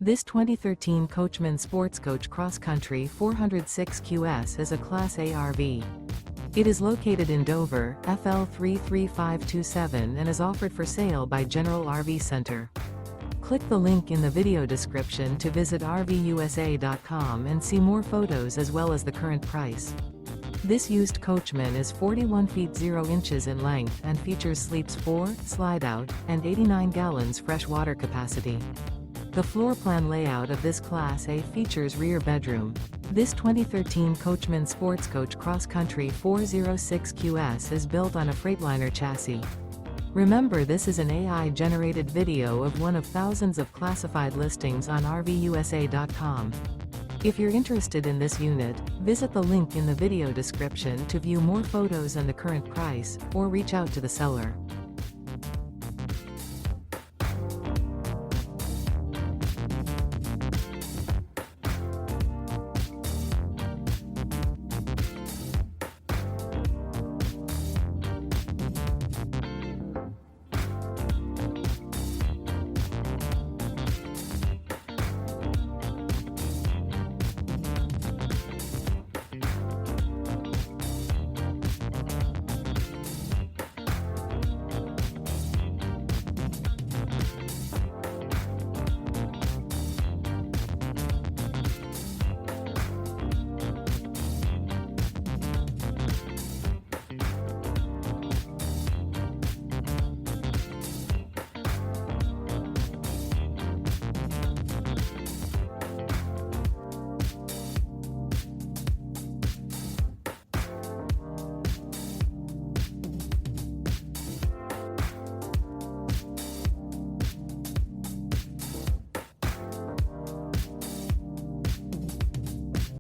This 2013 Coachmen Sportscoach Cross Country 406 QS is a Class A RV. It is located in Dover, FL 33527 and is offered for sale by General RV Center. Click the link in the video description to visit RVUSA.com and see more photos as well as the current price. This used Coachman is 41 feet 0 inches in length and features sleeps 4, Slideout, and 89 gallons fresh water capacity. The floor plan layout of this Class A features rear bedroom. This 2013 Coachmen Sportscoach Cross Country 406 QS is built on a Freightliner chassis. Remember, this is an AI-generated video of one of thousands of classified listings on RVUSA.com. If you're interested in this unit, visit the link in the video description to view more photos and the current price, or reach out to the seller.